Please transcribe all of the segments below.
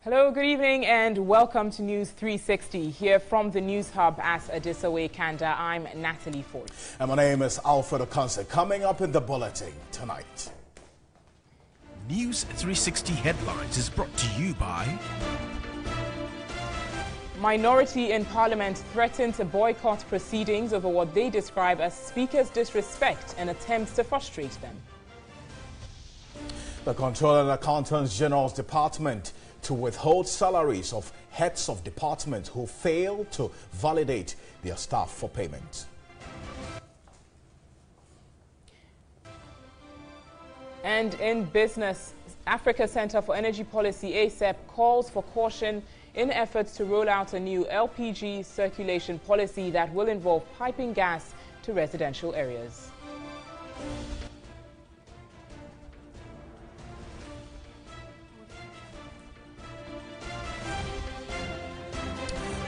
Hello, good evening and welcome to News 360 here from the News Hub at Adisawe, Kanda. I'm Natalie Ford. And my name is Alfred Okanse. Coming up in the bulletin tonight. News 360 Headlines is brought to you by... Minority in Parliament threaten to boycott proceedings over what they describe as Speaker's disrespect and attempts to frustrate them. The Comptroller and Accountant General's Department to withhold salaries of heads of departments who fail to validate their staff for payment. And in business, Africa Center for Energy Policy, ACEP, calls for caution in efforts to roll out a new LPG circulation policy that will involve piping gas to residential areas.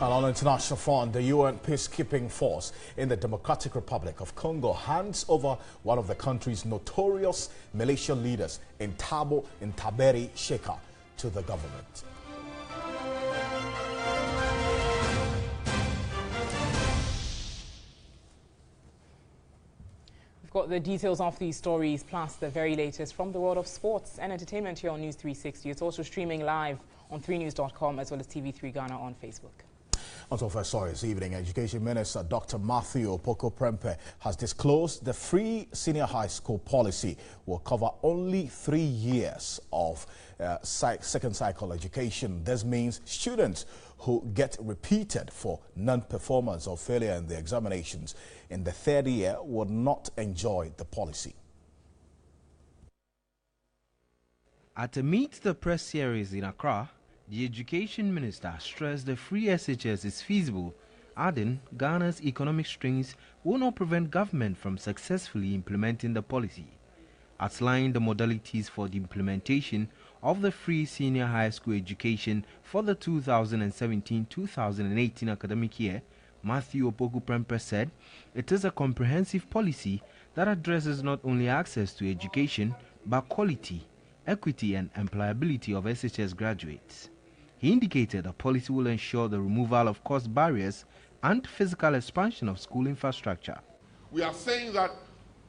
And on international front, the UN peacekeeping force in the Democratic Republic of Congo hands over one of the country's notorious militia leaders in Taberi Sheka to the government. We've got the details of these stories, plus the very latest from the world of sports and entertainment here on News 360. It's also streaming live on 3news.com as well as TV3 Ghana on Facebook. On top of our story this evening, Education Minister Dr. Matthew Opoku-Prempeh has disclosed the free senior high school policy will cover only 3 years of second cycle education. This means students who get repeated for non-performance or failure in the examinations in the third year would not enjoy the policy. At a Meet the Press series in Accra, the Education Minister stressed the free SHS is feasible, adding Ghana's economic strains will not prevent government from successfully implementing the policy. Outlining the modalities for the implementation of the free senior high school education for the 2017-2018 academic year, Matthew Opoku-Prempeh said it is a comprehensive policy that addresses not only access to education but quality, equity and employability of SHS graduates. He indicated the policy will ensure the removal of cost barriers and physical expansion of school infrastructure. We are saying that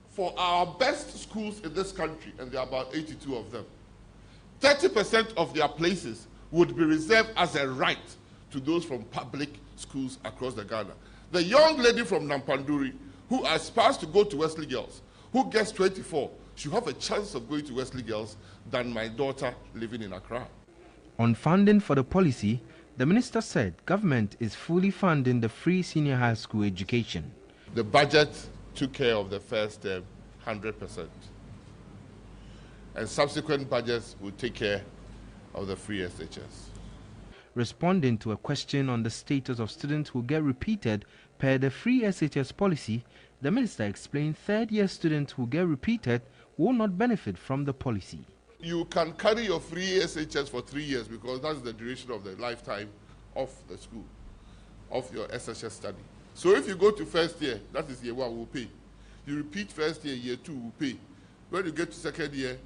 for our best schools in this country, and there are about 82 of them, 30% of their places would be reserved as a right to those from public schools across the Ghana. The young lady from Nampanduri who aspires to go to Wesley Girls, who gets 24, should have a chance of going to Wesley Girls than my daughter living in Accra. On funding for the policy, the minister said government is fully funding the free senior high school education. The budget took care of the first 100%. And subsequent budgets will take care of the free SHS. Responding to a question on the status of students who get repeated per the free SHS policy, the minister explained third-year students who get repeated will not benefit from the policy. You can carry your free SHS for 3 years because that's the duration of the lifetime of the school, of your SHS study. So if you go to first year, that is year 1, we'll pay. You repeat first year, year 2, we'll pay. When you get to second year,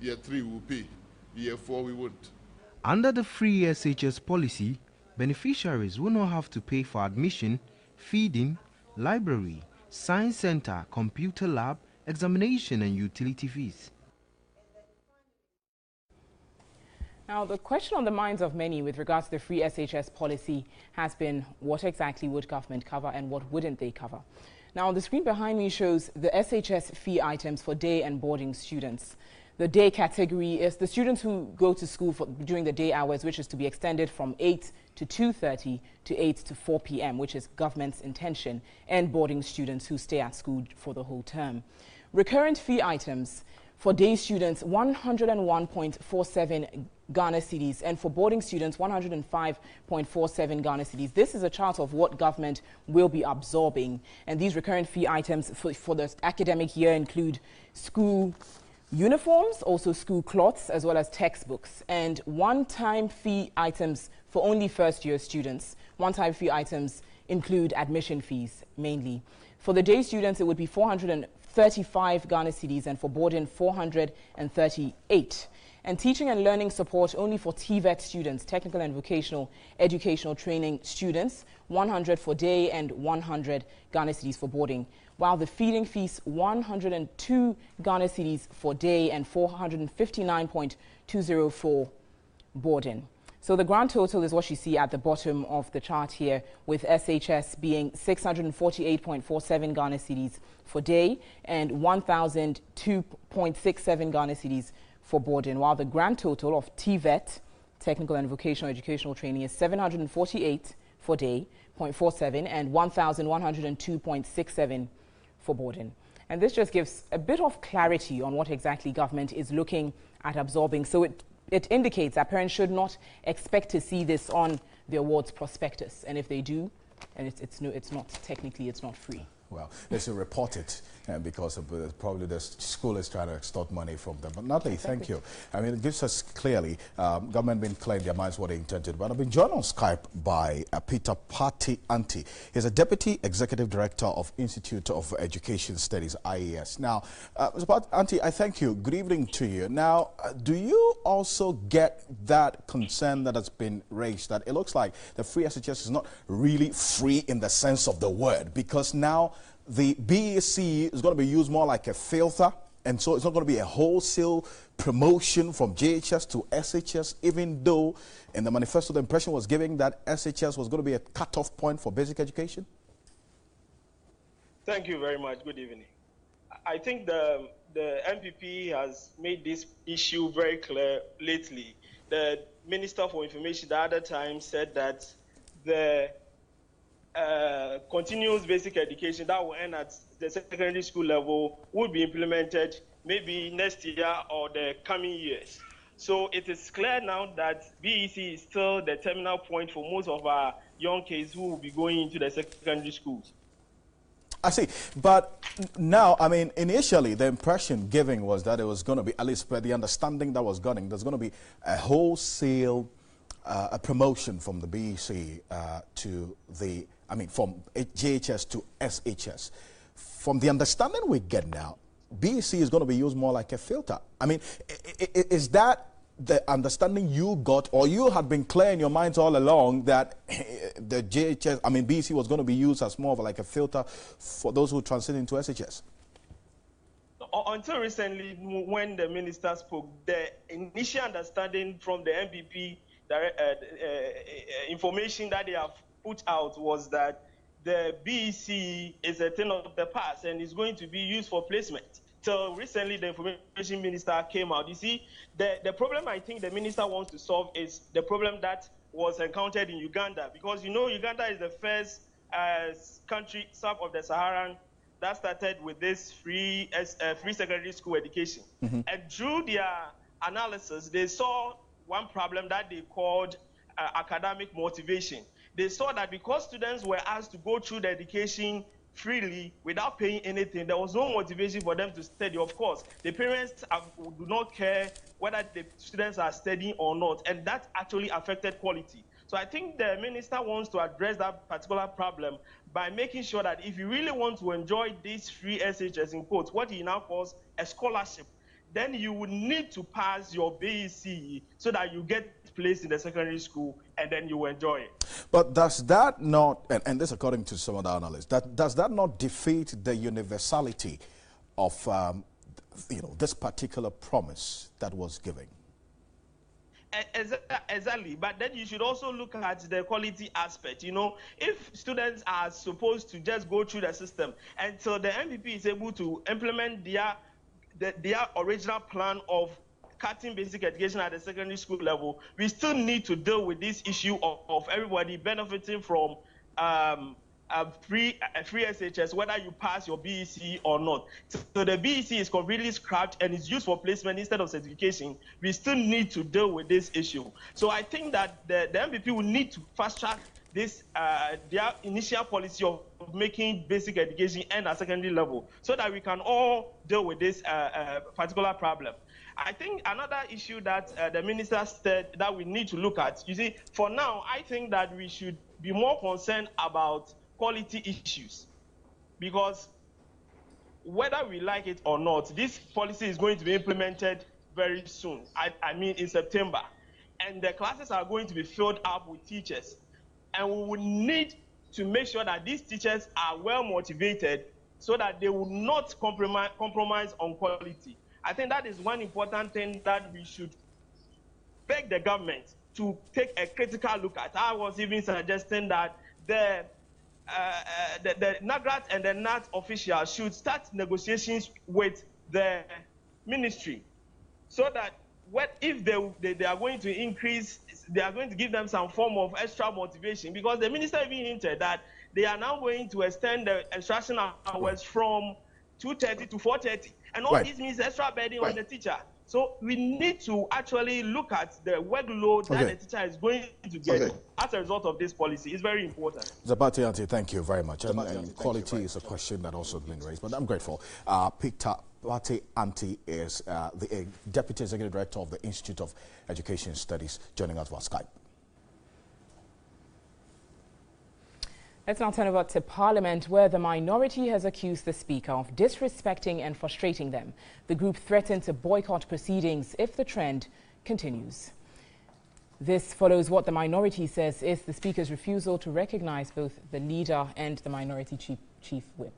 year 3, we'll pay. Year 4, we won't. Under the free SHS policy, beneficiaries will not have to pay for admission, feeding, library, science center, computer lab, examination and utility fees. Now, the question on the minds of many with regards to the free SHS policy has been what exactly would government cover and what wouldn't they cover? Now, the screen behind me shows the SHS fee items for day and boarding students. The day category is the students who go to school during the day hours, which is to be extended from 8 to 2:30 to 8 to 4 p.m., which is government's intention, and boarding students who stay at school for the whole term. Recurrent fee items for day students, 101.47 Ghana cedis, and for boarding students, 105.47 Ghana cedis. This is a chart of what government will be absorbing. And these recurrent fee items for the academic year include school uniforms, also school cloths, as well as textbooks, and one-time fee items for only first-year students. One-time fee items include admission fees, mainly. For the day students, it would be 435 Ghana cedis, and for boarding, 438. And teaching and learning support only for TVET students, technical and vocational educational training students, 100 for day and 100 Ghana cedis for boarding. While the feeding fees, 102 Ghana cedis for day and 459.20 for boarding. So the grand total is what you see at the bottom of the chart here, with SHS being 648.47 Ghana cedis for day and 1,002.67 Ghana cedis for boarding, while the grand total of TVET, technical and vocational educational training, is 748 for day, 0.47, and 1,102.67 for boarding. And this just gives a bit of clarity on what exactly government is looking at absorbing. So it indicates that parents should not expect to see this on the awards prospectus, and if they do, and it's not free. Well, they should report it because probably the school is trying to extort money from them. But Natalie, thank you. I mean, it gives us clearly, government been clear in their minds what they intended. But I've been joined on Skype by Peter Anti. He's a Deputy Executive Director of Institute of Education Studies, IES. Now, Mr. Anti, I thank you. Good evening to you. Now, do you also get that concern that has been raised, that it looks like the free SHS is not really free in the sense of the word, because now the BEC is going to be used more like a filter, and so it's not going to be a wholesale promotion from JHS to SHS, even though in the manifesto the impression was given that SHS was going to be a cutoff point for basic education? Thank you very much. Good evening. I think the MPP has made this issue very clear lately. The Minister for Information the other time said that the continuous basic education that will end at the secondary school level would be implemented maybe next year or the coming years. So it is clear now that BEC is still the terminal point for most of our young kids who will be going into the secondary schools. I see. But now, I mean, initially the impression given was that it was going to be, at least by the understanding that was going, there's going to be a wholesale a promotion from the BEC to the, I mean, from JHS to SHS. From the understanding we get now, BEC is going to be used more like a filter. I mean, is that the understanding you got, or you had been clear in your minds all along that the JHS, I mean, BEC was going to be used as more of like a filter for those who transit into SHS? Until recently, when the minister spoke, the initial understanding from the MPP information that they have put out was that the BEC is a thing of the past and is going to be used for placement. So recently the information minister came out. You see, the problem I think the minister wants to solve is the problem that was encountered in Uganda, because you know Uganda is the first country south of the Saharan that started with this free secondary school education. Mm-hmm. And through their analysis, they saw one problem that they called academic motivation. They saw that because students were asked to go through the education freely without paying anything, there was no motivation for them to study. Of course, the parents do not care whether the students are studying or not, and that actually affected quality. So I think the minister wants to address that particular problem by making sure that if you really want to enjoy this free SHS in quotes, what he now calls a scholarship, then you would need to pass your BEC so that you get placed in the secondary school, and then you enjoy it. But does that not, and this according to some of the analysts, does that not defeat the universality of this particular promise that was given? Exactly, but then you should also look at the quality aspect. You know, if students are supposed to just go through the system until the MPP is able to implement their original plan of cutting basic education at the secondary school level, we still need to deal with this issue of everybody benefiting from free SHS, whether you pass your BEC or not. So the BEC is completely scrapped and is used for placement instead of certification. We still need to deal with this issue. So I think that the MPP will need to fast track this their initial policy of making basic education end at secondary level, so that we can all deal with this particular problem. I think another issue that the minister said that we need to look at, you see, for now, I think that we should be more concerned about quality issues, because whether we like it or not, this policy is going to be implemented very soon. I mean in September. And the classes are going to be filled up with teachers. And we will need to make sure that these teachers are well motivated so that they will not compromise on quality. I think that is one important thing that we should beg the government to take a critical look at. I was even suggesting that the NAGRAT and the NAT officials should start negotiations with the ministry so that if they are going to increase, they are going to give them some form of extra motivation, because the minister even hinted that they are now going to extend the instruction hours from 2:30 to 4:30, and all this means extra burden on the teacher. So we need to actually look at the workload that the teacher is going to get as a result of this policy. It's very important. Dartey, thank you very much. And quality is a question that also has been raised, but I'm grateful. Peter Dartey is the Deputy Executive Director of the Institute of Education Studies, joining us via Skype. Let's now turn over to Parliament, where the minority has accused the Speaker of disrespecting and frustrating them. The group threatened to boycott proceedings if the trend continues. This follows what the minority says is the Speaker's refusal to recognize both the leader and the minority chief whip.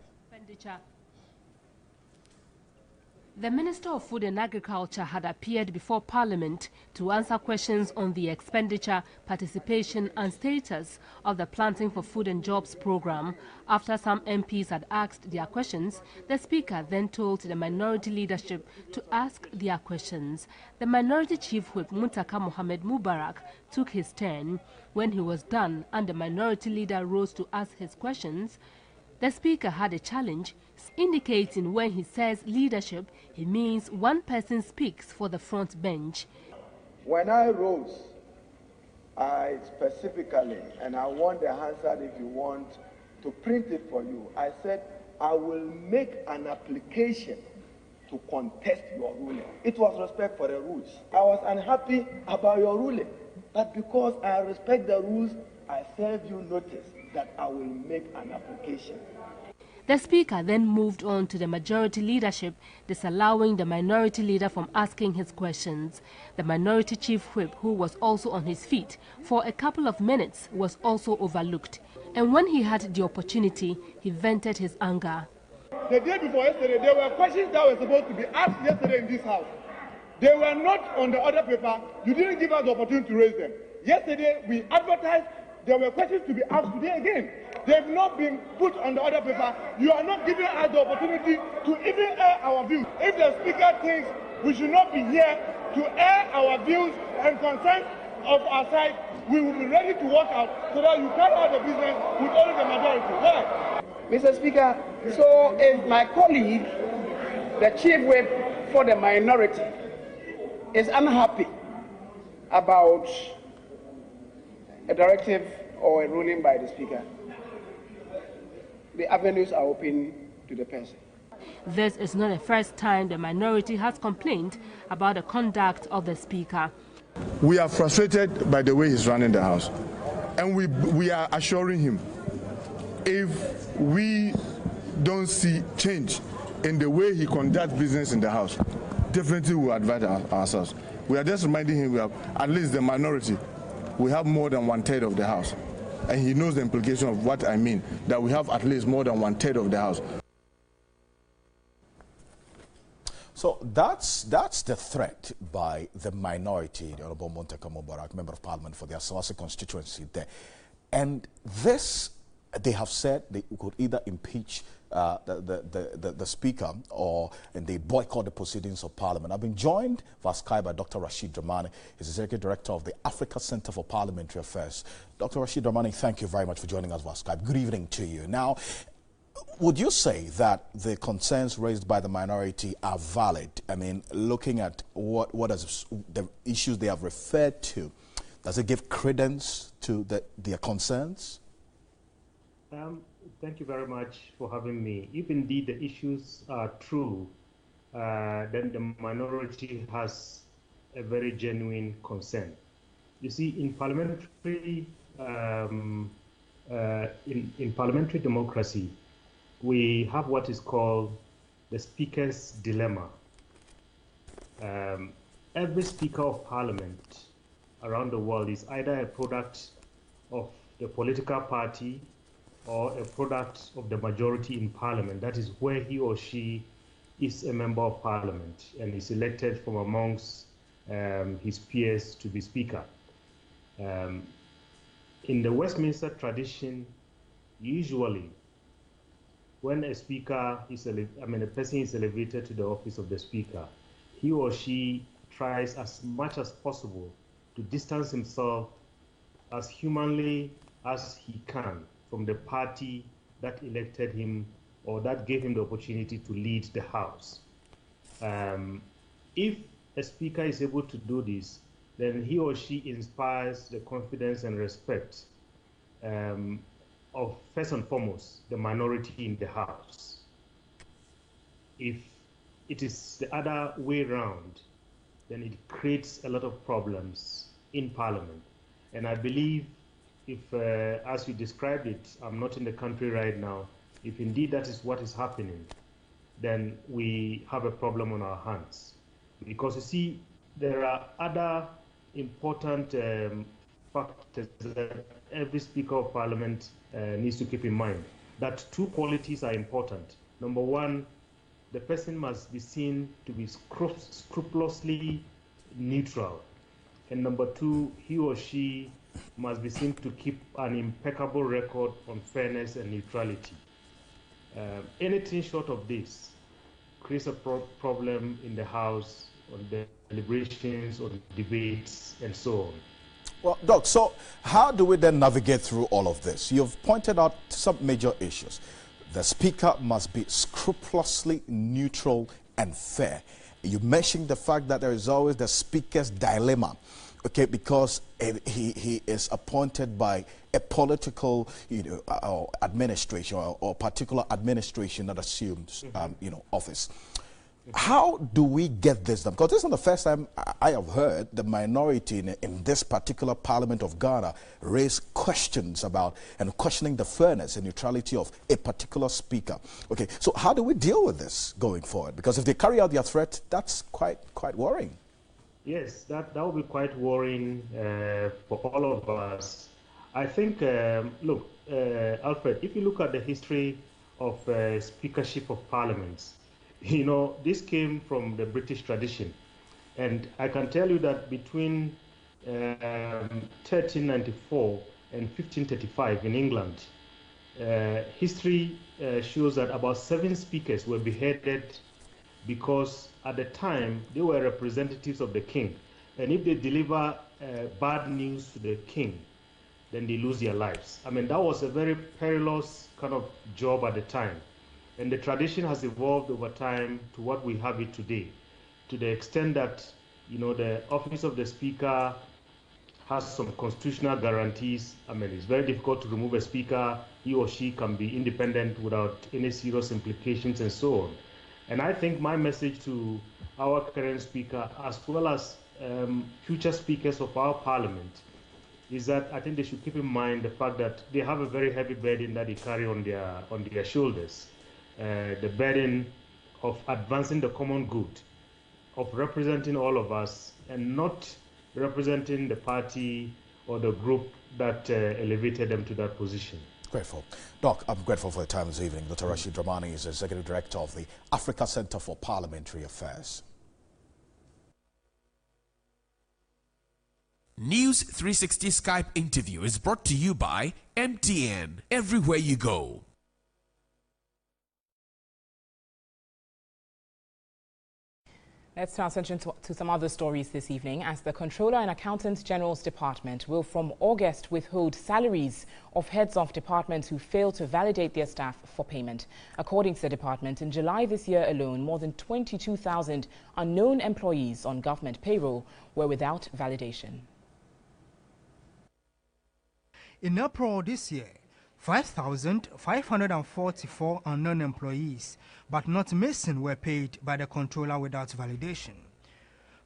The Minister of Food and Agriculture had appeared before Parliament to answer questions on the expenditure, participation and status of the Planting for Food and Jobs program. After some MPs had asked their questions, the Speaker then told the minority leadership to ask their questions. The minority chief whip, Muntaka Mohammed Mubarak, took his turn. When he was done and the minority leader rose to ask his questions, the Speaker had a challenge, indicating when he says leadership, he means one person speaks for the front bench. When I rose, I specifically, and I want the answer if you want to print it for you, I said, I will make an application to contest your ruling. It was respect for the rules. I was unhappy about your ruling, but because I respect the rules, I serve you notice that I will make an application. The Speaker then moved on to the majority leadership, disallowing the minority leader from asking his questions. The minority chief whip, who was also on his feet for a couple of minutes, was also overlooked. And when he had the opportunity, he vented his anger. The day before yesterday, there were questions that were supposed to be asked yesterday in this house. They were not on the other paper. You didn't give us the opportunity to raise them. Yesterday, we advertised. There were questions to be asked today again. They've not been put on the other paper. You are not giving us the opportunity to even air our views. If the Speaker thinks we should not be here to air our views and concerns of our side, we will be ready to walk out so that you carry out the business with only the majority. Why? Mr. Speaker, so if my colleague, the chief whip for the minority, is unhappy about a directive or a ruling by the Speaker, the avenues are open to the person. This is not the first time the minority has complained about the conduct of the Speaker. We are frustrated by the way he's running the House, and we are assuring him, if we don't see change in the way he conducts business in the House, definitely we'll advise ourselves. We are just reminding him we have at least the minority. We have more than 1/3 of the House. And he knows the implication of what I mean, that we have at least more than 1/3 of the House. So that's the threat by the minority, the Honorable Muntaka Mubarak, Member of Parliament for the Asawase constituency there. And this, they have said they could either impeach the Speaker and they boycott the proceedings of Parliament. I've been joined via Skype by Dr. Rashid Dramani. He's Executive Director of the Africa Center for Parliamentary Affairs. Dr. Rashid Dramani, thank you very much for joining us via Skype. Good evening to you. Now, would you say that the concerns raised by the minority are valid? I mean, looking at what is the issues they have referred to, does it give credence to their concerns? Thank you very much for having me. If indeed the issues are true, then the minority has a very genuine concern. You see, in parliamentary in parliamentary democracy, we have what is called the Speaker's dilemma. every Speaker of Parliament around the world is either a product of the political party or a product of the majority in Parliament. That is where he or she is a member of Parliament and is elected from amongst his peers to be Speaker. In the Westminster tradition, usually when a speaker is, a person is elevated to the office of the Speaker, he or she tries as much as possible to distance himself as humanly as he can from the party that elected him or that gave him the opportunity to lead the House. If a speaker is able to do this, then he or she inspires the confidence and respect of, first and foremost, the minority in the House. If it is the other way around, then it creates a lot of problems in Parliament. And I believe if, as you described it, I'm not in the country right now, if indeed that is what is happening, then we have a problem on our hands. Because you see, there are other important factors that every Speaker of Parliament needs to keep in mind. That two qualities are important. Number one, the person must be seen to be scrupulously neutral. And number two, he or she must be seen to keep an impeccable record on fairness and neutrality. Anything short of this creates a problem in the House, on the deliberations, on debates, and so on. Well, Doc, so how do we then navigate through all of this? You've pointed out some major issues. The Speaker must be scrupulously neutral and fair. You mentioned the fact that there is always the Speaker's dilemma, okay, because he is appointed by a political, or administration or particular administration that assumes, office. How do we get this done? Because this is not the first time I have heard the minority in this particular Parliament of Ghana raise questions about and questioning the fairness and neutrality of a particular speaker. Okay, so how do we deal with this going forward? Because if they carry out their threat, that's quite worrying. Yes, that would be quite worrying for all of us. I think, look, Alfred, if you look at the history of speakership of parliaments, this came from the British tradition. And I can tell you that between 1394 and 1535 in England, history shows that about 7 speakers were beheaded because at the time they were representatives of the king. And if they deliver bad news to the king, then they lose their lives. I mean, that was a very perilous kind of job at the time. And the tradition has evolved over time to what we have it today, to the extent that, the office of the speaker has some constitutional guarantees. I mean, it's very difficult to remove a speaker. He or she can be independent without any serious implications and so on. And I think my message to our current speaker, as well as future speakers of our parliament, is that I think they should keep in mind the fact that they have a very heavy burden that they carry on their shoulders. The burden of advancing the common good, of representing all of us, and not representing the party or the group that elevated them to that position. Grateful. Doc, I'm grateful for your time this evening. Dr. Rashid Dramani is Executive Director of the Africa Center for Parliamentary Affairs. News 360 Skype interview is brought to you by MTN. Everywhere you go. Let's turn our attention to some other stories this evening, as the Controller and Accountant General's Department will from August withhold salaries of heads of departments who fail to validate their staff for payment. According to the department, in July this year alone, more than 22,000 unknown employees on government payroll were without validation. In April this year, 5,544 unknown employees, but not missing, were paid by the controller without validation.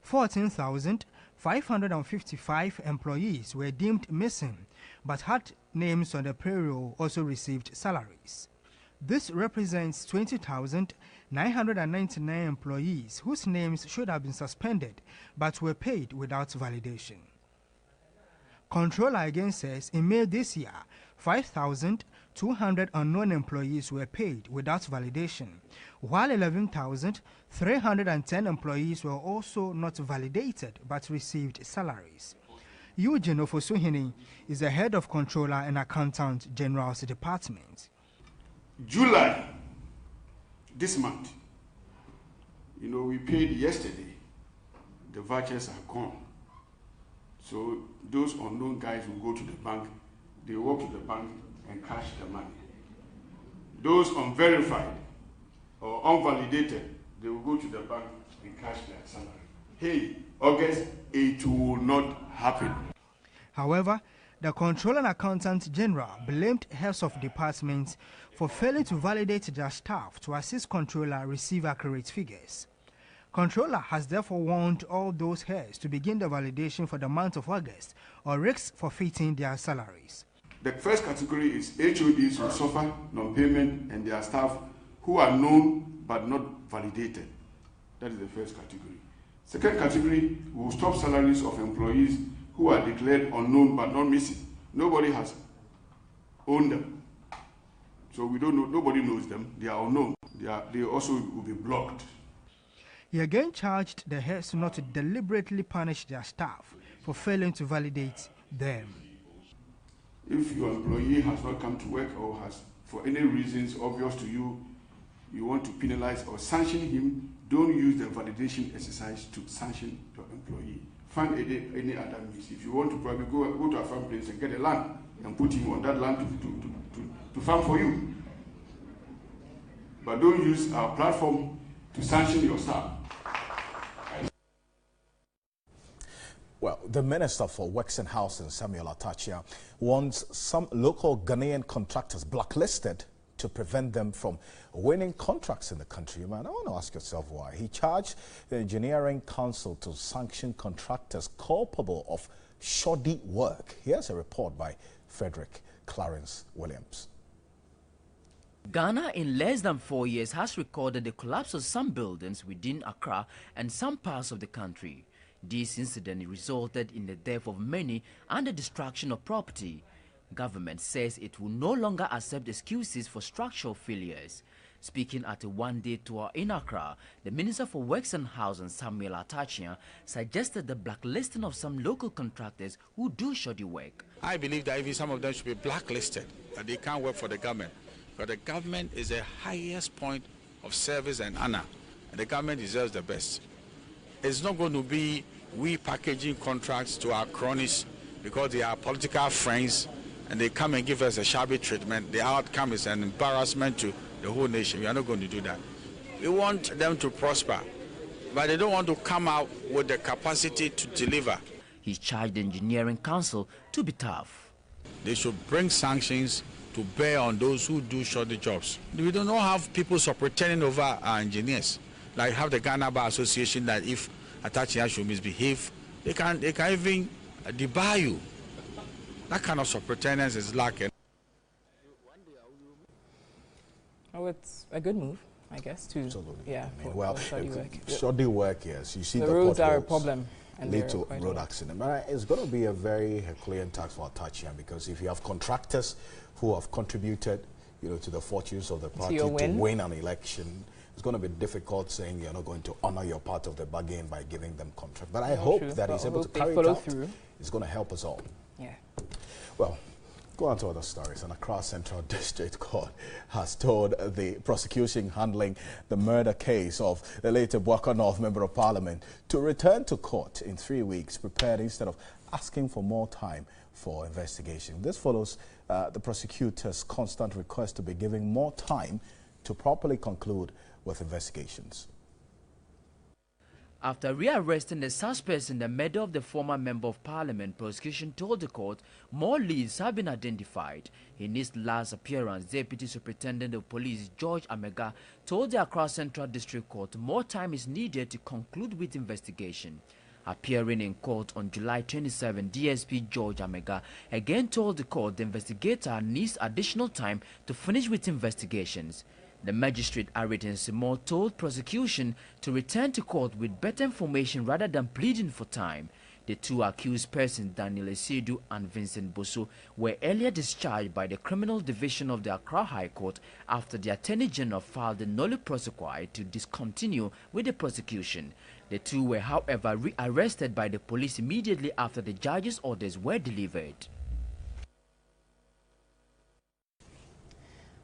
14,555 employees were deemed missing, but had names on the payroll, also received salaries. This represents 20,999 employees whose names should have been suspended but were paid without validation. Controller again says in May this year, 5,200 unknown employees were paid without validation, while 11,310 employees were also not validated but received salaries. Eugene Ofosuhini is the head of Controller and Accountant General's Department. July, this month, we paid yesterday. The vouchers are gone. So those unknown guys will go to the bank, they walk to the bank and cash the money. Those unverified or unvalidated, they will go to the bank and cash their salary. Hey, August, it will not happen. However, the Controller and Accountant General blamed heads of departments for failing to validate their staff to assist Controller receive accurate figures. Controller has therefore warned all those heads to begin the validation for the month of August or risk forfeiting their salaries. The first category is HODs who suffer non-payment and their staff who are known but not validated. That is the first category. Second category will stop salaries of employees who are declared unknown but not missing. Nobody has owned them. So we don't know, nobody knows them. They are unknown. They also will be blocked. He again charged the heads not to deliberately punish their staff for failing to validate them. If your employee has not come to work or has, for any reasons obvious to you, you want to penalize or sanction him, don't use the validation exercise to sanction your employee. Find any other means. If you want to probably go to a farm place and get a land and put him on that land to farm for you. But don't use our platform to sanction your staff. Well, the Minister for Works and Housing, Samuel Atachia, wants some local Ghanaian contractors blacklisted to prevent them from winning contracts in the country. Man, I want to ask yourself why. He charged the Engineering Council to sanction contractors culpable of shoddy work. Here's a report by Frederick Clarence Williams. Ghana in less than 4 years has recorded the collapse of some buildings within Accra and some parts of the country. This incident resulted in the death of many and the destruction of property. Government says it will no longer accept excuses for structural failures. Speaking at a one-day tour in Accra, the Minister for Works and Housing, Samuel Atachia, suggested the blacklisting of some local contractors who do shoddy work. I believe that even some of them should be blacklisted, that they can't work for the government. But the government is the highest point of service and honor, and the government deserves the best. It's not going to be we packaging contracts to our cronies because they are political friends and they come and give us a shabby treatment. The outcome is an embarrassment to the whole nation. We are not going to do that. We want them to prosper, but they don't want to come out with the capacity to deliver. He charged the Engineering Council to be tough. They should bring sanctions to bear on those who do shoddy jobs. We do not have people superintending over our engineers. Like have the Ghana Bar Association that if Atachia should misbehave, they can even debar you. That kind of superintendence is lacking. Oh, it's a good move, I guess, to well, shoddy work, yes. You see the roads are a problem. And lead to road accident. But it's going to be a very Herculean task for Atachia, because if you have contractors who have contributed, to the fortunes of the party to win an election, it's going to be difficult saying you're not going to honor your part of the bargain by giving them contract. But I hope that he's able to carry it out. It's going to help us all. Yeah. Well, go on to other stories. An Accra Central District Court has told the prosecution handling the murder case of the late Buaka North Member of Parliament to return to court in 3 weeks, prepared instead of asking for more time for investigation. This follows the prosecutor's constant request to be given more time to properly conclude with investigations. After rearresting the suspects in the murder of the former Member of Parliament, prosecution told the court more leads have been identified. In his last appearance, Deputy Superintendent of Police George Amega told the Accra Central District Court more time is needed to conclude with investigation. Appearing in court on July 27, DSP George Amega again told the court the investigator needs additional time to finish with investigations. The magistrate Ariton Simon told prosecution to return to court with better information rather than pleading for time. The two accused persons, Daniel Asiedu and Vincent Bosso, were earlier discharged by the Criminal Division of the Accra High Court after the Attorney General filed a nolle prosequi to discontinue with the prosecution. The two were, however, re-arrested by the police immediately after the judge's orders were delivered.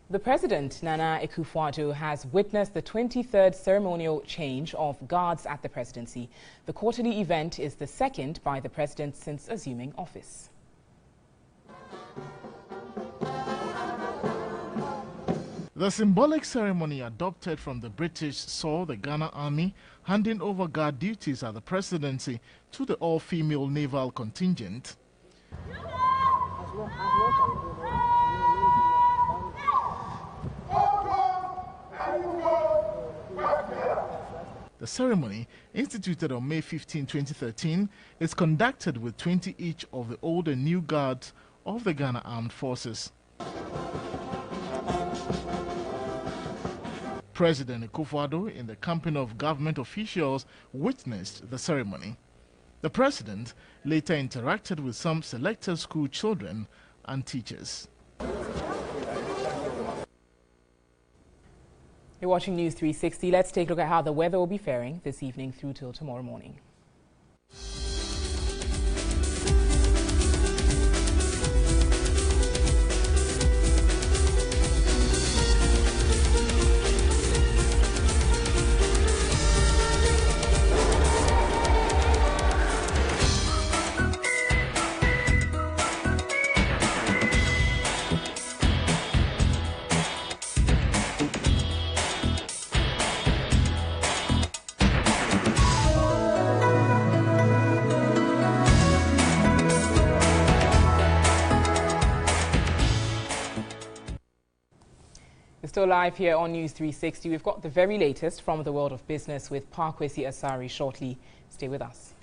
The President, Nana Akufo-Addo, has witnessed the 23rd ceremonial change of guards at the presidency. The quarterly event is the second by the President since assuming office. The symbolic ceremony adopted from the British saw the Ghana Army handing over guard duties at the presidency to the all-female naval contingent. The ceremony, instituted on May 15, 2013, is conducted with 20 each of the old and new guards of the Ghana Armed Forces. President Akufo-Addo, in the company of government officials, witnessed the ceremony. The president later interacted with some selected school children and teachers. You're watching News 360. Let's take a look at how the weather will be faring this evening through till tomorrow morning. Still live here on News 360. We've got the very latest from the world of business with Parkwesi Asari shortly. Stay with us.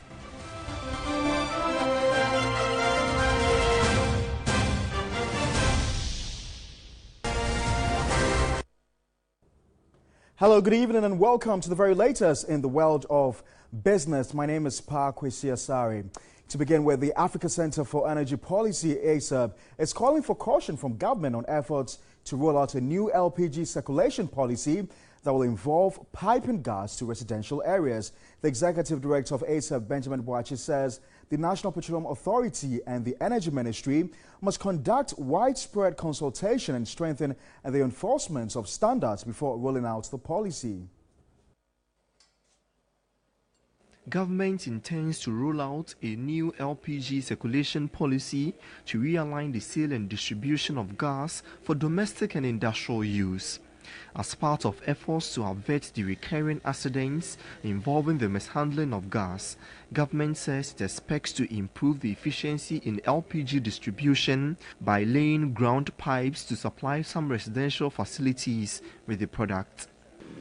Hello, good evening and welcome to the very latest in the world of business. My name is Parkwesi Asari. To begin with, the Africa Center for Energy Policy, ASAP, is calling for caution from government on efforts to roll out a new LPG circulation policy that will involve piping gas to residential areas. The executive director of ASAP, Benjamin Boachi, says the National Petroleum Authority and the Energy Ministry must conduct widespread consultation and strengthen the enforcement of standards before rolling out the policy. Government intends to roll out a new LPG circulation policy to realign the sale and distribution of gas for domestic and industrial use. As part of efforts to avert the recurring accidents involving the mishandling of gas, government says it expects to improve the efficiency in LPG distribution by laying ground pipes to supply some residential facilities with the product.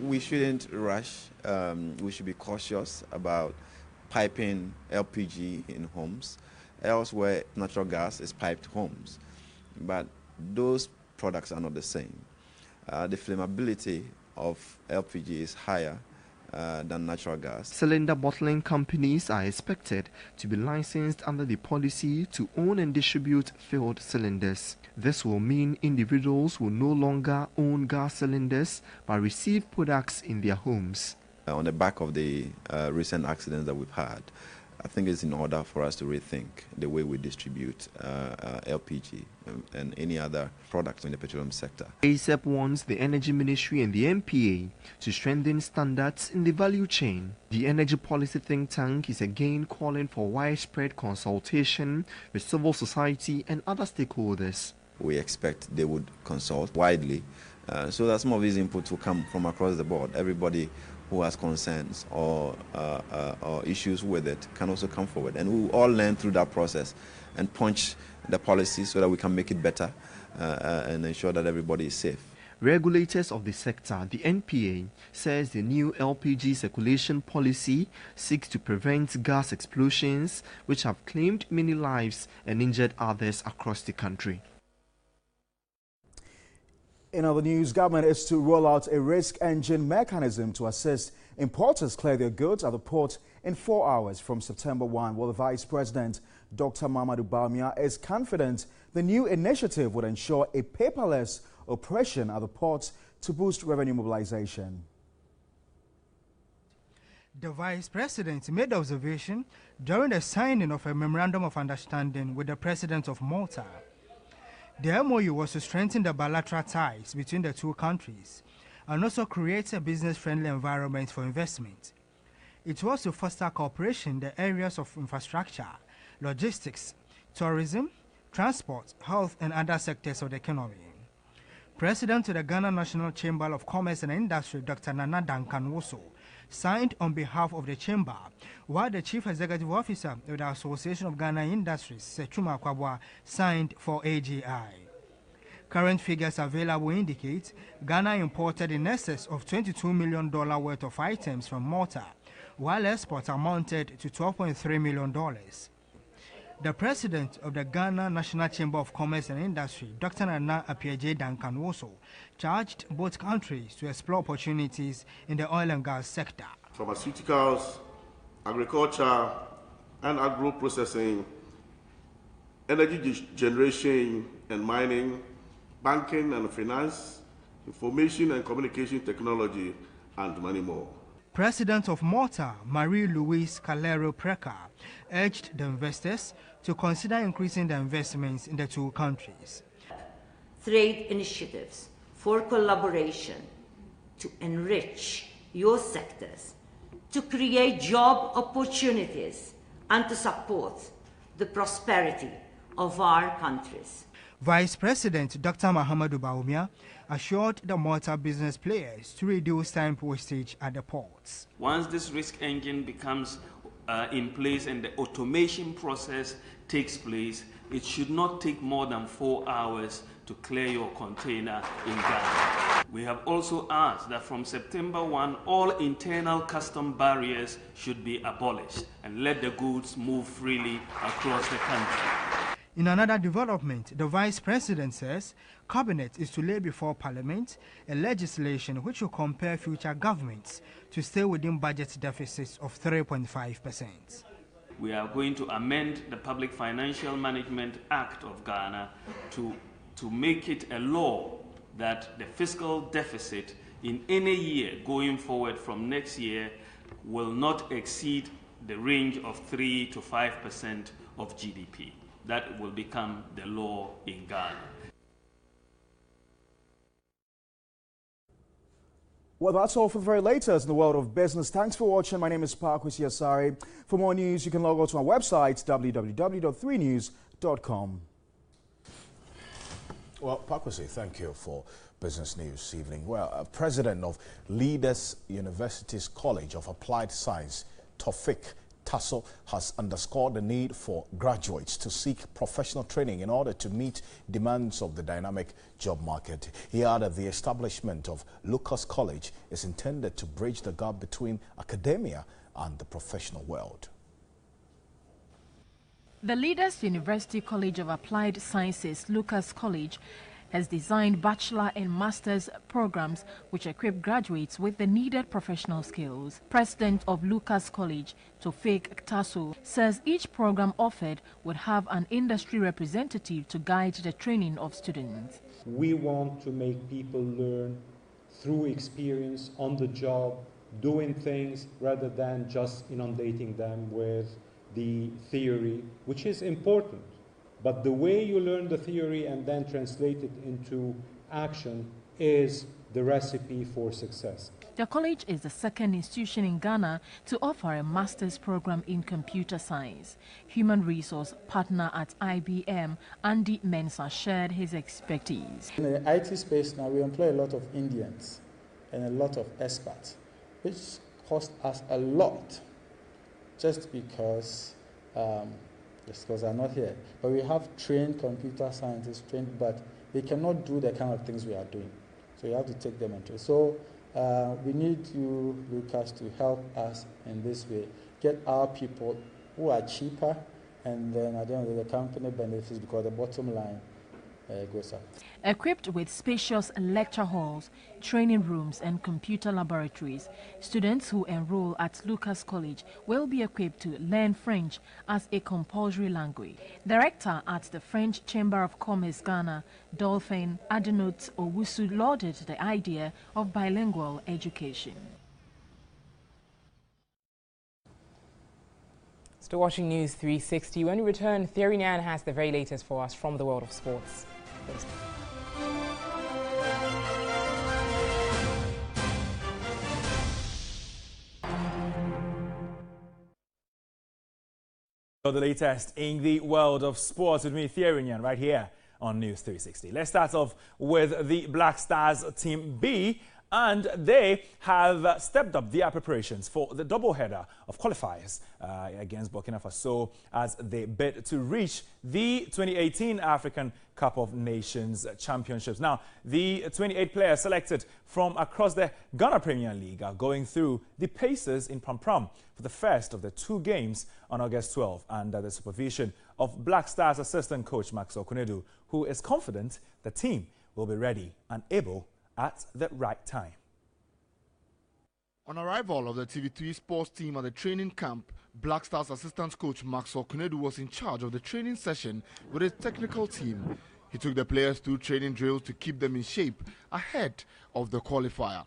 We shouldn't rush. We should be cautious about piping LPG in homes. Elsewhere, natural gas is piped homes, but those products are not the same. The flammability of LPG is higher than natural gas. Cylinder bottling companies are expected to be licensed under the policy to own and distribute filled cylinders. This will mean individuals will no longer own gas cylinders but receive products in their homes. On the back of the recent accidents that we've had, I think it's in order for us to rethink the way we distribute LPG and any other products in the petroleum sector. ASAP wants the Energy Ministry and the MPA to strengthen standards in the value chain. The Energy Policy think tank is again calling for widespread consultation with civil society and other stakeholders. We expect they would consult widely so that some of these inputs will come from across the board. Everybody who has concerns or issues with it can also come forward. And we will all learn through that process and punch the policy so that we can make it better and ensure that everybody is safe. Regulators of the sector, the NPA, says the new LPG circulation policy seeks to prevent gas explosions, which have claimed many lives and injured others across the country. In other news, government is to roll out a risk engine mechanism to assist importers clear their goods at the port in 4 hours from September 1, while the Vice President, Dr. Mahamudu Bawumia, is confident the new initiative would ensure a paperless operation at the ports to boost revenue mobilization. The Vice President made the observation during the signing of a Memorandum of Understanding with the President of Malta. The MOU was to strengthen the bilateral ties between the two countries and also create a business-friendly environment for investment. It was to foster cooperation in the areas of infrastructure, logistics, tourism, transport, health, and other sectors of the economy. President of the Ghana National Chamber of Commerce and Industry, Dr. Nana Duncan Woso, signed on behalf of the Chamber, while the Chief Executive Officer of the Association of Ghana Industries, Sechuma Kwabwa, signed for AGI. Current figures available indicate Ghana imported in excess of $22 million worth of items from Malta, while exports amounted to $12.3 million. The president of the Ghana National Chamber of Commerce and Industry, Dr. Nana Appiagyei Duncan Woso, charged both countries to explore opportunities in the oil and gas sector. Pharmaceuticals, agriculture and agro-processing, energy generation and mining, banking and finance, information and communication technology, and many more. President of Malta, Marie-Louise Calero Preca, urged the investors to consider increasing the investments in the two countries. Trade initiatives for collaboration to enrich your sectors, to create job opportunities, and to support the prosperity of our countries. Vice President Dr. Mahamudu Bawumia assured the Malta business players to reduce time wastage at the ports. Once this risk engine becomes in place and the automation process takes place, it should not take more than 4 hours to clear your container in Ghana. We have also asked that from September 1, all internal custom barriers should be abolished and let the goods move freely across the country. In another development, the Vice President says Cabinet is to lay before Parliament a legislation which will compel future governments to stay within budget deficits of 3.5%. We are going to amend the Public Financial Management Act of Ghana to make it a law that the fiscal deficit in any year going forward from next year will not exceed the range of 3 to 5% of GDP. That will become the law in Ghana. Well, that's all for the very latest in the world of business. Thanks for watching. My name is Pakwesi Asari. For more news, you can log on to our website, www.3news.com. Well, Pakwesi, thank you for business news this evening. Well, President of Leaders University's College of Applied Science, Tofik Tasso, has underscored the need for graduates to seek professional training in order to meet demands of the dynamic job market. He added the establishment of Lucas College is intended to bridge the gap between academia and the professional world. The Leaders University College of Applied Sciences, Lucas College, has designed bachelor and master's programs which equip graduates with the needed professional skills. President of Lucas College, Tofik Tasso, says each program offered would have an industry representative to guide the training of students. We want to make people learn through experience, on the job, doing things, rather than just inundating them with the theory, which is important. But the way you learn the theory and then translate it into action is the recipe for success. The college is the second institution in Ghana to offer a master's program in computer science. Human resource partner at IBM, Andy Mensah, shared his expertise. In the IT space now, we employ a lot of Indians and a lot of experts, which cost us a lot just because they're not here. But we have trained computer scientists, but they cannot do the kind of things we are doing. So you have to take them into. So we need you, Lucas, to help us in this way. Get our people who are cheaper, and then at the end of the company benefits because the bottom line goes up. Equipped with spacious lecture halls, training rooms and computer laboratories, students who enroll at Lucas College will be equipped to learn French as a compulsory language. Director at the French Chamber of Commerce Ghana, Dolphin Adenot Owusu, lauded the idea of bilingual education. Still watching News 360. When we return, Thierry Nyan has the very latest for us from the world of sports. The latest in the world of sports with me, Thierry Nyan, right here on News 360. Let's start off with the Black Stars Team B, and they have stepped up their preparations for the doubleheader of qualifiers against Burkina Faso as they bid to reach the 2018 African Cup of Nations Championships. Now, the 28 players selected from across the Ghana Premier League are going through the paces in Pram Pram for the first of the 2 games on August 12 under the supervision of Black Stars assistant coach Maxwell Kunedu, who is confident the team will be ready and able at the right time. On arrival of the TV3 sports team at the training camp, Black Stars assistant coach Maxwell Kunedu was in charge of the training session with his technical team. He took the players through training drills to keep them in shape ahead of the qualifier.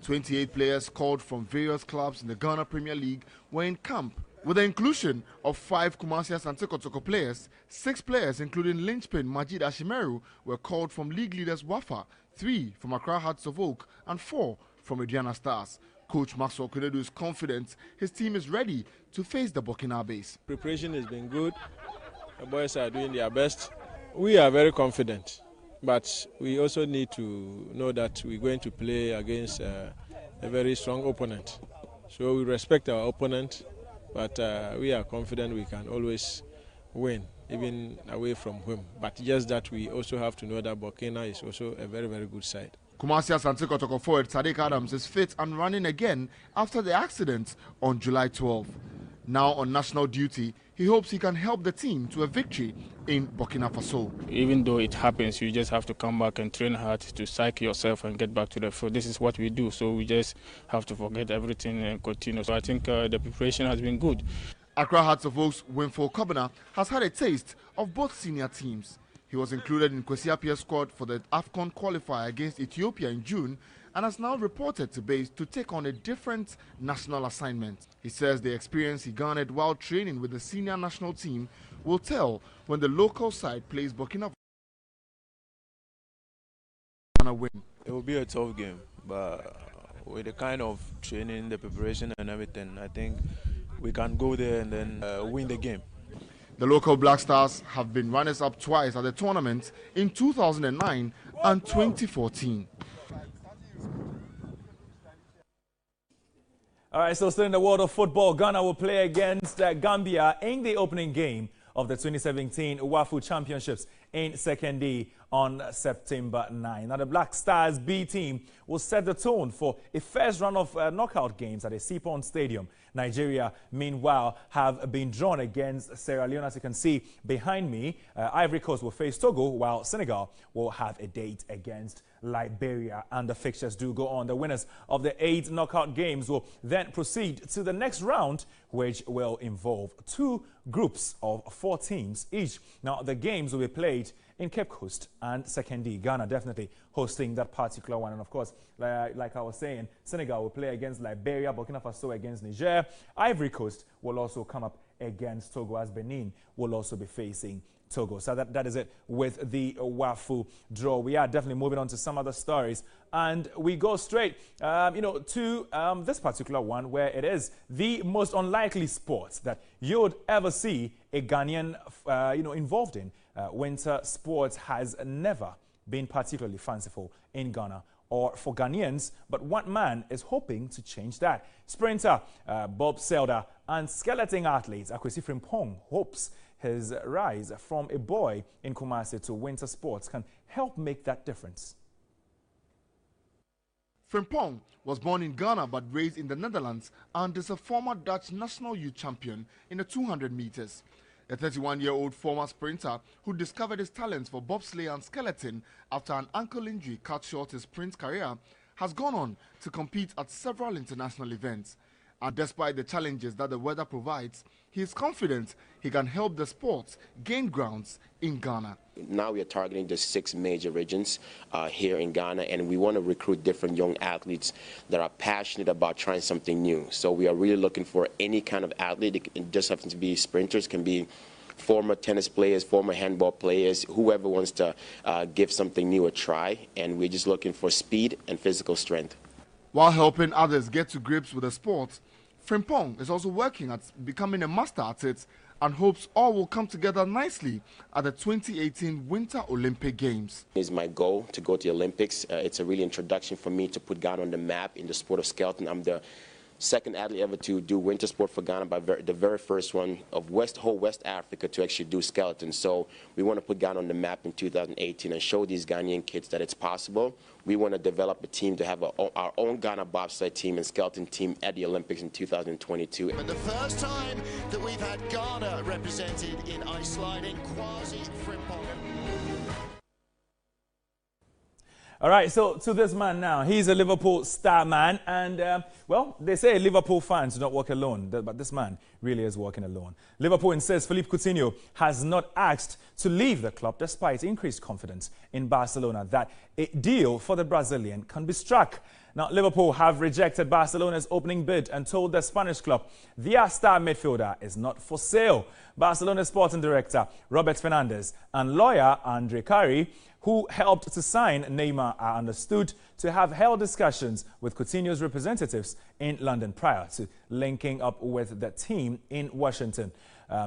28 players called from various clubs in the Ghana Premier League were in camp. With the inclusion of 5 Kumasi Asante Kotoko players, 6 players including linchpin Majid Ashimeru were called from league leaders Wafa, 3 from Accra Hearts of Oak and 4 from Aduana Stars. Coach Maxwell Kunedu is confident his team is ready to face the Burkinabes. Preparation has been good. The boys are doing their best. We are very confident, but we also need to know that we're going to play against a very strong opponent. So we respect our opponent, but we are confident we can always win, even away from home. But just that we also have to know that Burkina is also a very, very good side. Kumasi Asante Kotoko forward Sadiq Adams is fit and running again after the accident on July 12. Now on national duty, he hopes he can help the team to a victory in Burkina Faso. Even though it happens, you just have to come back and train hard to psych yourself and get back to the field. This is what we do, so we just have to forget everything and continue. So I think the preparation has been good. Accra Hearts of Oak's Winful Kobana has had a taste of both senior teams. He was included in Kwesi Appiah's squad for the AFCON qualifier against Ethiopia in June and has now reported to base to take on a different national assignment. He says the experience he garnered while training with the senior national team will tell when the local side plays Burkina Faso win. It will be a tough game, but with the kind of training, the preparation and everything, I think we can go there and then win the game. The local Black Stars have been runners-up twice at the tournament in 2009 and 2014. All right, so still in the world of football, Ghana will play against Gambia in the opening game of the 2017 WAFU Championships in 2nd D on September 9. Now, the Black Stars B team will set the tone for a first round of knockout games at the Seapond Stadium. Nigeria, meanwhile, have been drawn against Sierra Leone, as you can see behind me. Ivory Coast will face Togo, while Senegal will have a date against Liberia, and the fixtures do go on. The winners of the 8 knockout games will then proceed to the next round, which will involve 2 groups of 4 teams each. Now, the games will be played in Cape Coast and 2nd D. Ghana definitely hosting that particular one. And of course, like I was saying, Senegal will play against Liberia, Burkina Faso against Niger. Ivory Coast will also come up against Togo, as Benin will also be facing Togo. So that is it with the WAFU draw. We are definitely moving on to some other stories, and we go straight to this particular one, where it is the most unlikely sport that you would ever see a Ghanaian involved in. Winter sports has never been particularly fanciful in Ghana or for Ghanaians, but one man is hoping to change that. Sprinter Bob Selder and skeleton athlete Akwesi Frimpong hopes his rise from a boy in Kumasi to winter sports can help make that difference. Frimpong was born in Ghana but raised in the Netherlands and is a former Dutch national youth champion in the 200 meters. The 31-year-old former sprinter who discovered his talents for bobsleigh and skeleton after an ankle injury cut short his sprint career has gone on to compete at several international events. And despite the challenges that the weather provides, he is confident he can help the sport gain grounds in Ghana. Now we are targeting the 6 major regions here in Ghana, and we want to recruit different young athletes that are passionate about trying something new. So we are really looking for any kind of athlete. It just happens to be sprinters, can be former tennis players, former handball players, whoever wants to give something new a try, and we're just looking for speed and physical strength. While helping others get to grips with the sport, Frimpong is also working at becoming a master at it and hopes all will come together nicely at the 2018 Winter Olympic Games. It's my goal to go to the Olympics. It's a really introduction for me to put Ghana on the map in the sport of skeleton. I'm the second athlete ever to do winter sport for Ghana, by the very first one of whole West Africa to actually do skeleton. So we want to put Ghana on the map in 2018 and show these Ghanaian kids that it's possible. We want to develop a team to have our own Ghana bobsled team and skeleton team at the Olympics in 2022. And the first time that we've had Ghana represented in ice sliding, Kwasi Frimpong. All right, so to this man now. He's a Liverpool star man, and, well, they say Liverpool fans do not walk alone, but this man really is walking alone. Liverpool insists Philippe Coutinho has not asked to leave the club despite increased confidence in Barcelona that a deal for the Brazilian can be struck. Now, Liverpool have rejected Barcelona's opening bid and told the Spanish club their star midfielder is not for sale. Barcelona sporting director Robert Fernandez and lawyer Andre Carey, who helped to sign Neymar, are understood to have held discussions with Coutinho's representatives in London prior to linking up with the team in Washington.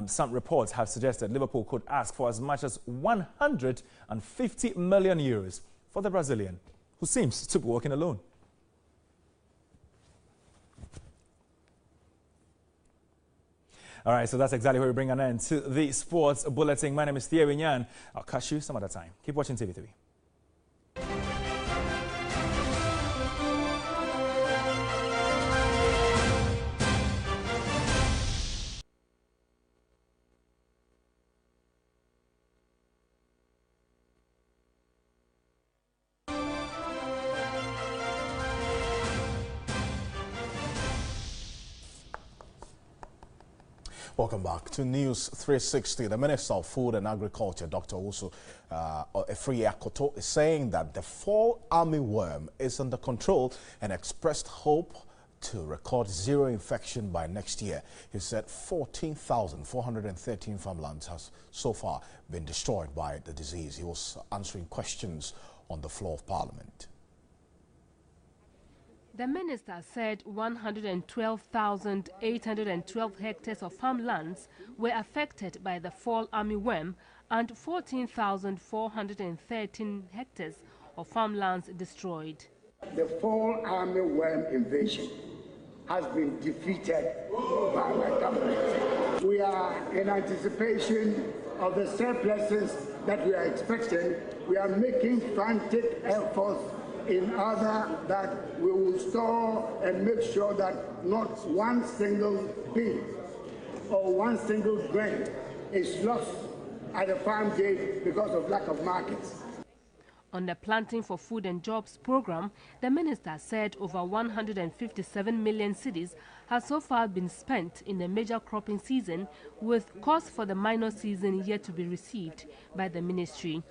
Some reports have suggested Liverpool could ask for as much as 150 million euros for the Brazilian, who seems to be walking alone. All right, so that's exactly where we bring an end to the Sports Bulletin. My name is Thierry Nyan. I'll catch you some other time. Keep watching TV3. Welcome back to News 360. The Minister of Food and Agriculture, Dr. Usu Efriakoto, is saying that the fall armyworm is under control and expressed hope to record zero infection by next year. He said 14,413 farmlands has so far been destroyed by the disease. He was answering questions on the floor of Parliament. The minister said 112,812 hectares of farmlands were affected by the fall armyworm and 14,413 hectares of farmlands destroyed. The fall armyworm invasion has been defeated by my government. We are in anticipation of the surpluses that we are expecting. We are making frantic efforts in order that we will store and make sure that not one single bean or one single grain is lost at the farm gate because of lack of markets. On the Planting for Food and Jobs program, the minister said over 157 million cedis has so far been spent in the major cropping season, with costs for the minor season yet to be received by the ministry.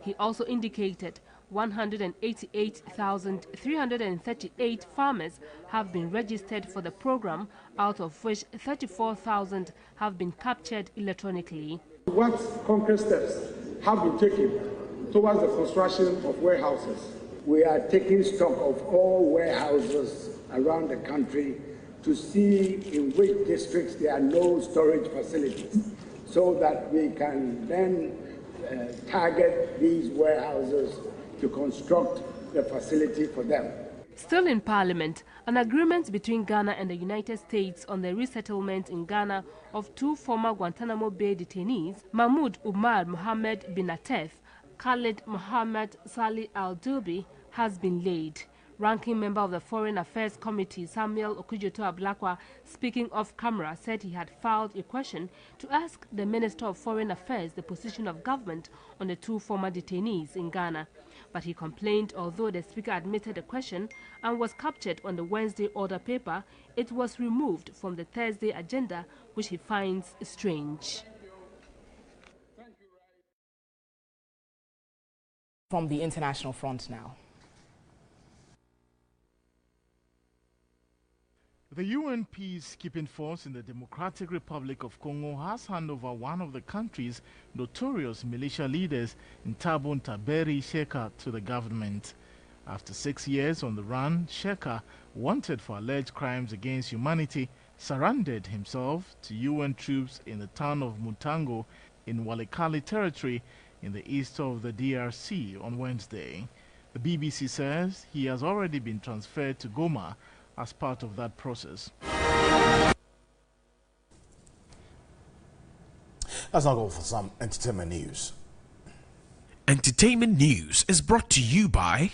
He also indicated 188,338 farmers have been registered for the program, out of which 34,000 have been captured electronically. What concrete steps have been taken towards the construction of warehouses? We are taking stock of all warehouses around the country to see in which districts there are no storage facilities, so that we can then target these warehouses to construct the facility for them. Still in Parliament, an agreement between Ghana and the United States on the resettlement in Ghana of two former Guantanamo Bay detainees, Mahmoud Umar Mohammed bin Atef, Khalid Mohammed Salih Al-Dubi, has been laid. Ranking member of the Foreign Affairs Committee, Samuel Okudzeto-Ablakwa, speaking off camera, said he had filed a question to ask the Minister of Foreign Affairs the position of government on the 2 former detainees in Ghana. But he complained although the speaker admitted the question and was captured on the Wednesday order paper, it was removed from the Thursday agenda, which he finds strange. From the international front now. The UN peacekeeping force in the Democratic Republic of Congo has handed over one of the country's notorious militia leaders, Ntabo Ntaberi Sheka, to the government. After 6 years on the run, Sheka, wanted for alleged crimes against humanity, surrendered himself to UN troops in the town of Mutango in Walikale territory in the east of the DRC on Wednesday. The BBC says he has already been transferred to Goma as part of that process. Let's now go for some entertainment news. Entertainment news is brought to you by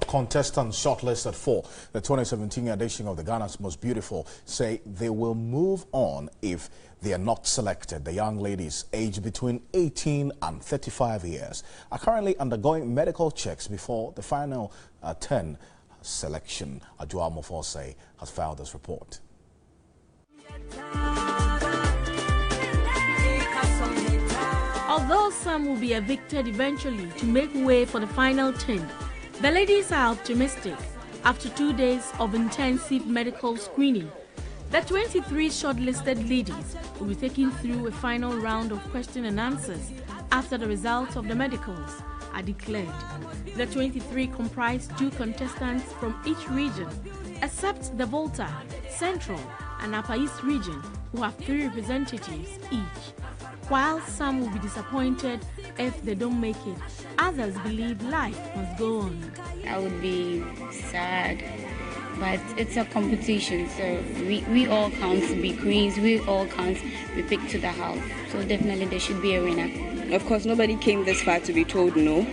Contestants shortlisted for the 2017 edition of the Ghana's Most Beautiful say they will move on if they are not selected. The young ladies, aged between 18 and 35 years, are currently undergoing medical checks before the final 10 selection. Ajua Mofose has filed this report. Although some will be evicted eventually to make way for the final 10, the ladies are optimistic. After 2 days of intensive medical screening, the 23 shortlisted ladies will be taken through a final round of question and answers after the results of the medicals are declared. The 23 comprise 2 contestants from each region, except the Volta, Central, and Upper East region, who have 3 representatives each. While some will be disappointed if they don't make it, others believe life must go on. I would be sad, but it's a competition, so we all count to be queens, we all count to be picked to the house, so definitely there should be a winner. Of course, nobody came this far to be told no,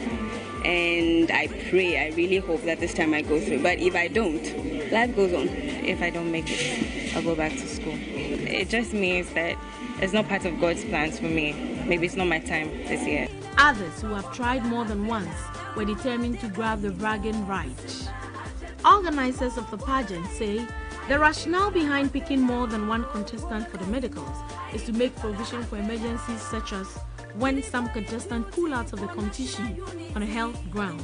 and I really hope that this time I go through, but if I don't, life goes on. If I don't make it, I'll go back to school. It just means that it's not part of God's plans for me. Maybe it's not my time this year. Others who have tried more than once were determined to grab the bragging right. Organizers of the pageant say the rationale behind picking more than one contestant for the medicals is to make provision for emergencies such as when some contestants pull out of the competition on a health ground.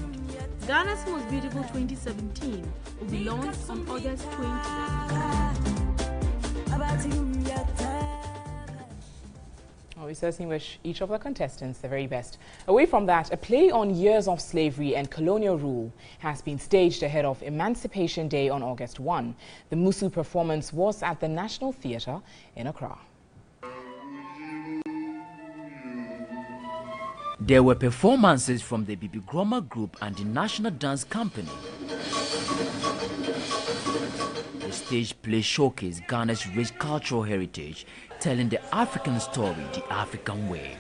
Ghana's Most Beautiful 2017 will be launched on August 20th. We certainly wish each of the contestants the very best. Away from that, a play on years of slavery and colonial rule has been staged ahead of Emancipation Day on August 1. The Musu performance was at the National Theatre in Accra. There were performances from the Bibi Groma Group and the National Dance Company. The stage play showcased Ghana's rich cultural heritage, telling the African story the African way.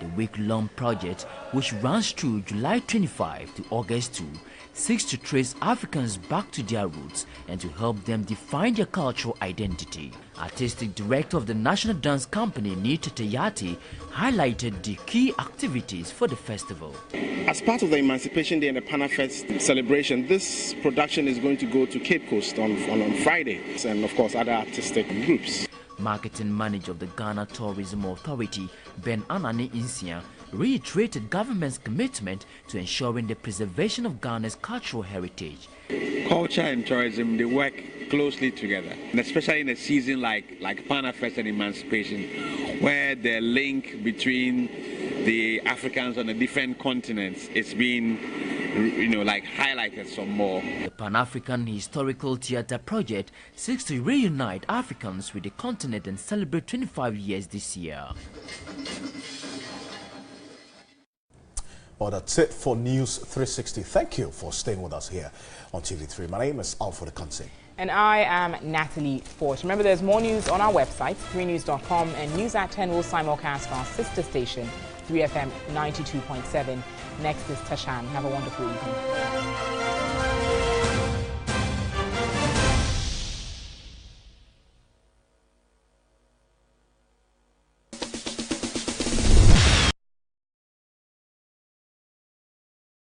The week-long project, which runs through July 25 to August 2, seeks to trace Africans back to their roots and to help them define their cultural identity. Artistic Director of the National Dance Company, News360, highlighted the key activities for the festival. As part of the Emancipation Day and the Panafest celebration, this production is going to go to Cape Coast on Friday, and of course other artistic groups. Marketing manager of the Ghana Tourism Authority, Ben Anani Insia, reiterated government's commitment to ensuring the preservation of Ghana's cultural heritage. Culture and tourism, they work closely together, and especially in a season like Panafest and Emancipation, where the link between the Africans on the different continents is being highlighted some more. The Pan-African Historical Theatre Project seeks to reunite Africans with the continent and celebrate 25 years this year. Well, that's it for News 360. Thank you for staying with us here on TV3. My name is Alfred Akanse. And I am Natalie Fort. Remember, there's more news on our website, 3news.com, and News at 10 will simulcast our sister station, 3FM 92.7. Next is Tashan. Have a wonderful evening.